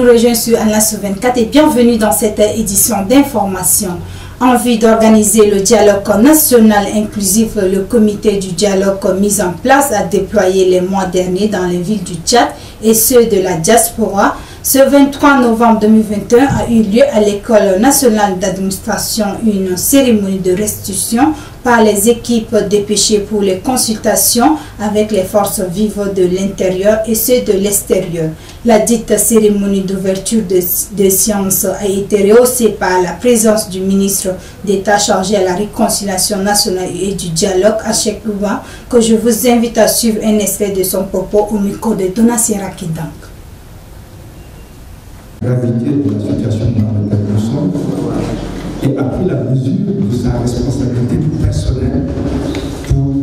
nous rejoint sur Anas 24 et bienvenue dans cette édition d'information. En vue d'organiser le dialogue national inclusif, le comité du dialogue mis en place a déployé les mois derniers dans les villes du Tchad et ceux de la diaspora. Ce 23 novembre 2021 a eu lieu à l'École nationale d'administration une cérémonie de restitution par les équipes dépêchées pour les consultations avec les forces vives de l'intérieur et ceux de l'extérieur. La dite cérémonie d'ouverture de séance a été rehaussée par la présence du ministre d'État chargé à la réconciliation nationale et du dialogue, Achek Louba, que je vous invite à suivre un extrait de son propos au micro de Donatien Kidank. Gravité de la situation dans laquelle nous sommes et a pris la mesure de sa responsabilité personnelle pour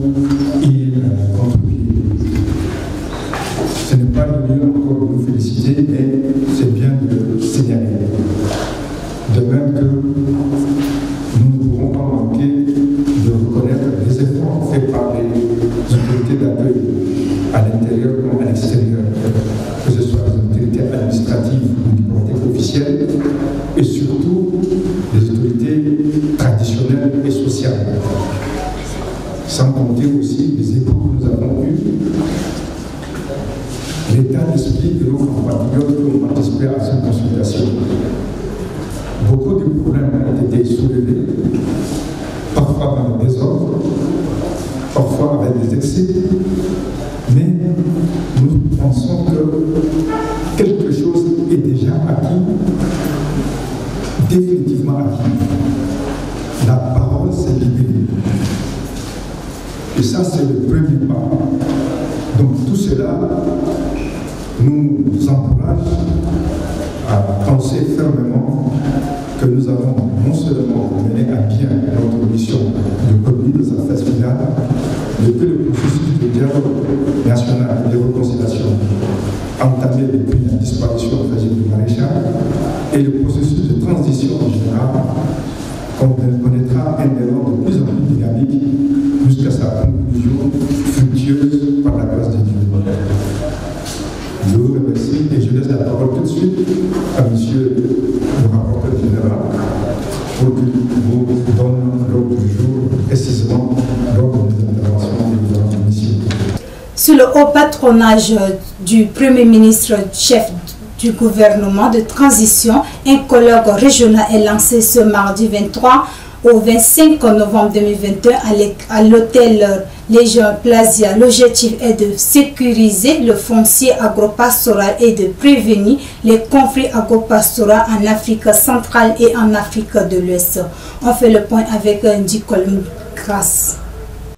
y contribuer. Ce n'est pas le lieu encore de nous féliciter, mais c'est bien de le signaler. De même que nous ne pourrons pas manquer de reconnaître les efforts faits par les autorités d'accueil à l'intérieur comme à l'extérieur, que ce soit les autorités administratives ou diplomatiques officielles, et surtout les autorités traditionnelles et sociales. Sans compter aussi les échos que nous avons eus, l'état d'esprit de nos compatriotes qui ont participé à cette consultation. Beaucoup de problèmes ont été soulevés, parfois dans le désordre, parfois avec des excès, mais nous pensons que quelque chose est déjà acquis, définitivement acquis. La parole s'est libérée. Et ça, c'est le premier pas. Donc tout cela nous encourage à penser fermement que nous avons non seulement mené à bien notre mission de commis de sa phase finale, mais que le processus de dialogue national et de réconciliation entamé depuis la disparition de Fajid du Maréchal et le processus de transition en général connaîtra un élan de plus en plus dynamique jusqu'à sa conclusion fructueuse par la grâce de Dieu. Je vous remercie et je laisse la parole tout de suite à monsieur le rapporteur général pour qu'il vous donne l'ordre du jour, précisément l'ordre des interventions de la commission. Sous le haut patronage du Premier ministre, chef du gouvernement de transition, un colloque régional est lancé ce mardi 23 au 25 novembre 2021 à l'hôtel Légion Plaza. L'objectif est de sécuriser le foncier agropastoral et de prévenir les conflits agropastoraux en Afrique centrale et en Afrique de l'Ouest. On fait le point avec Nicole Grasse.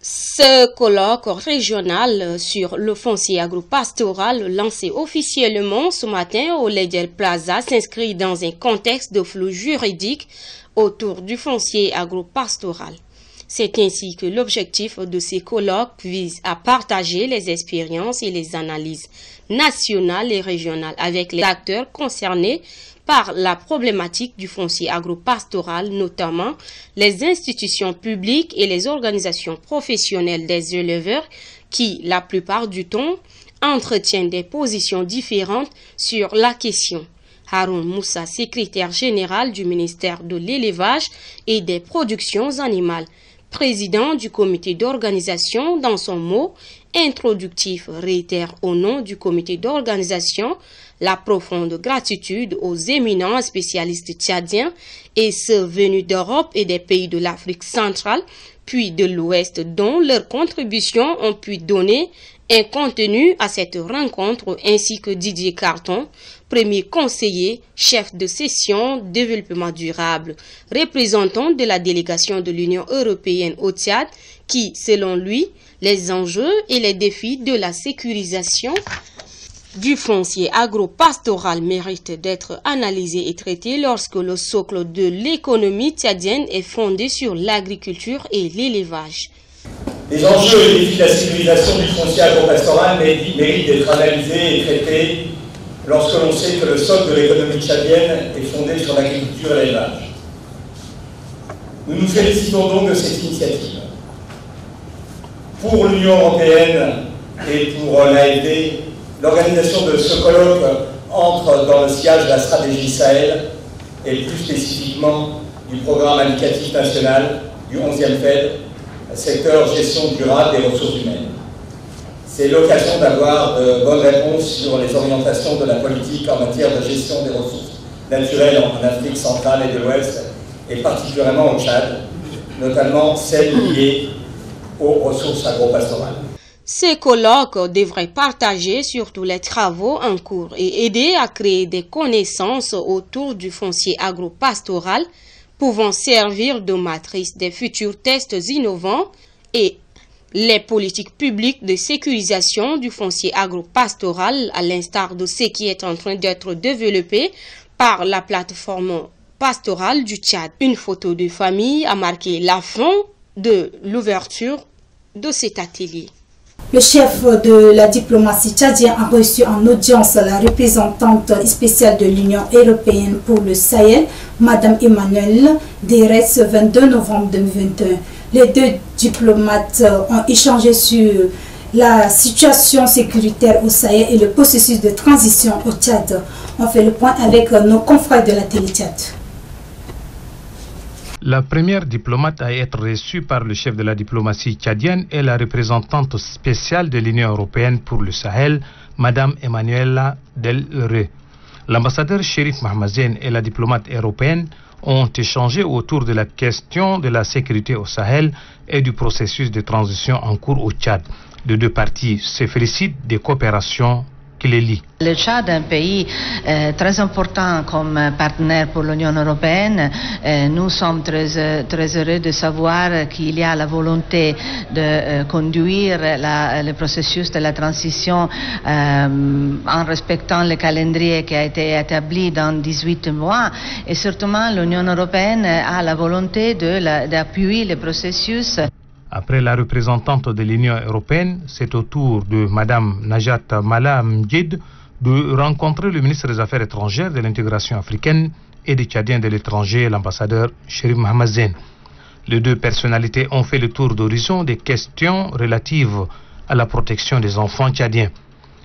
Ce colloque régional sur le foncier agropastoral lancé officiellement ce matin au Légion Plaza s'inscrit dans un contexte de flou juridique autour du foncier agropastoral. C'est ainsi que l'objectif de ces colloques vise à partager les expériences et les analyses nationales et régionales avec les acteurs concernés par la problématique du foncier agropastoral, notamment les institutions publiques et les organisations professionnelles des éleveurs qui, la plupart du temps, entretiennent des positions différentes sur la question. Haroun Moussa, secrétaire général du ministère de l'Élevage et des Productions animales, président du comité d'organisation, dans son mot introductif, réitère au nom du comité d'organisation la profonde gratitude aux éminents spécialistes tchadiens et ceux venus d'Europe et des pays de l'Afrique centrale, puis de l'Ouest, dont leurs contributions ont pu donner un contenu à cette rencontre, ainsi que Didier Carton, premier conseiller, chef de session développement durable, représentant de la délégation de l'Union européenne au Tchad, qui, selon lui, les enjeux et les défis de la sécurisation du foncier agropastoral méritent d'être analysés et traités lorsque le socle de l'économie tchadienne est fondé sur l'agriculture et l'élevage. Les enjeux et les défis de la sécurisation du foncier agropastoral méritent d'être analysés et traités lorsque l'on sait que le socle de l'économie tchadienne est fondé sur l'agriculture et l'élevage. Nous nous félicitons donc de cette initiative. Pour l'Union européenne et pour l'AFD, l'organisation de ce colloque entre dans le sillage de la stratégie Sahel et plus spécifiquement du programme indicatif national du 11e FED, secteur gestion durable des ressources humaines. C'est l'occasion d'avoir de bonnes réponses sur les orientations de la politique en matière de gestion des ressources naturelles en Afrique centrale et de l'Ouest, et particulièrement au Tchad, notamment celles liées aux ressources agro-pastorales. Ces colloques devraient partager surtout les travaux en cours et aider à créer des connaissances autour du foncier agro-pastoral pouvant servir de matrice des futurs tests innovants et les politiques publiques de sécurisation du foncier agro-pastoral, à l'instar de ce qui est en train d'être développé par la plateforme pastorale du Tchad. Une photo de famille a marqué la fin de l'ouverture de cet atelier. Le chef de la diplomatie tchadienne a reçu en audience la représentante spéciale de l'Union européenne pour le Sahel, Madame Emmanuelle Derez, 22 novembre 2021. Les deux diplomates ont échangé sur la situation sécuritaire au Sahel et le processus de transition au Tchad. On fait le point avec nos confrères de la télé-Tchad. La première diplomate à être reçue par le chef de la diplomatie tchadienne est la représentante spéciale de l'Union européenne pour le Sahel, Madame Emmanuela Delre. L'ambassadeur Chérif Mahamadzen et la diplomate européenne ont échangé autour de la question de la sécurité au Sahel et du processus de transition en cours au Tchad. Les deux parties se félicitent des coopérations qui les lient. Le Tchad est un pays très important comme partenaire pour l'Union européenne. Nous sommes très heureux de savoir qu'il y a la volonté de conduire le processus de la transition en respectant le calendrier qui a été établi dans 18 mois. Et surtout, l'Union européenne a la volonté d'appuyer le processus. Après la représentante de l'Union européenne, c'est au tour de Mme Najat Mala-Mdjid de rencontrer le ministre des Affaires étrangères de l'intégration africaine et des Tchadiens de l'étranger, l'ambassadeur Chérif Mahamadzen. Les deux personnalités ont fait le tour d'horizon des questions relatives à la protection des enfants tchadiens.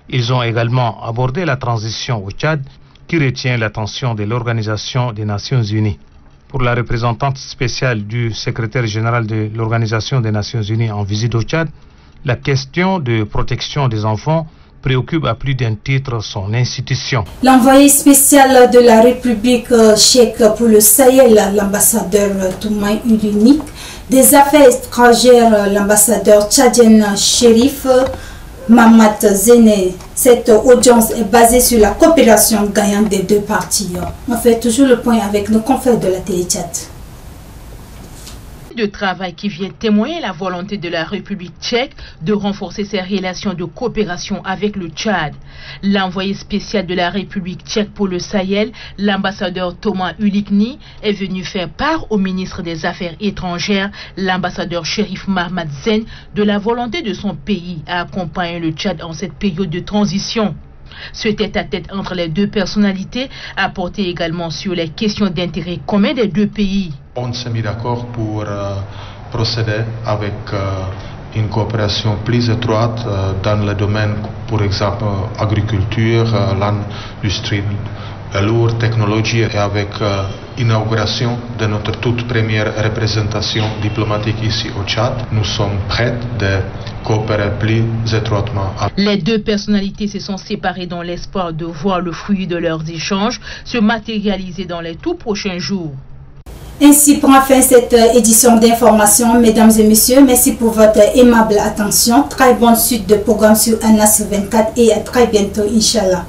Ils ont également abordé la transition au Tchad qui retient l'attention de l'Organisation des Nations Unies. Pour la représentante spéciale du secrétaire général de l'Organisation des Nations Unies en visite au Tchad, la question de protection des enfants préoccupe à plus d'un titre son institution. L'envoyé spécial de la République tchèque pour le Sahel, l'ambassadeur Toumaï Ulinik, des affaires étrangères, l'ambassadeur tchadien Chérif Mahamadzen. Cette audience est basée sur la coopération gagnante des deux parties. On fait toujours le point avec nos confrères de la télé-Tchad. De travail qui vient témoigner la volonté de la République tchèque de renforcer ses relations de coopération avec le Tchad. L'envoyé spécial de la République tchèque pour le Sahel, l'ambassadeur Thomas Ulikni, est venu faire part au ministre des Affaires étrangères, l'ambassadeur Chérif Mahamadzen, de la volonté de son pays à accompagner le Tchad en cette période de transition. Ce tête-à-tête entre les deux personnalités a porté également sur les questions d'intérêt commun des deux pays. On s'est mis d'accord pour procéder avec une coopération plus étroite dans le domaine, par exemple, agriculture, l'industrie lourde, technologie, et avec l'inauguration de notre toute première représentation diplomatique ici au Tchad, nous sommes prêts de coopérer plus étroitement. Les deux personnalités se sont séparées dans l'espoir de voir le fruit de leurs échanges se matérialiser dans les tout prochains jours. Ainsi prend fin cette édition d'information, mesdames et messieurs. Merci pour votre aimable attention. Très bonne suite de programme sur Anas 24 et à très bientôt, Inch'Allah.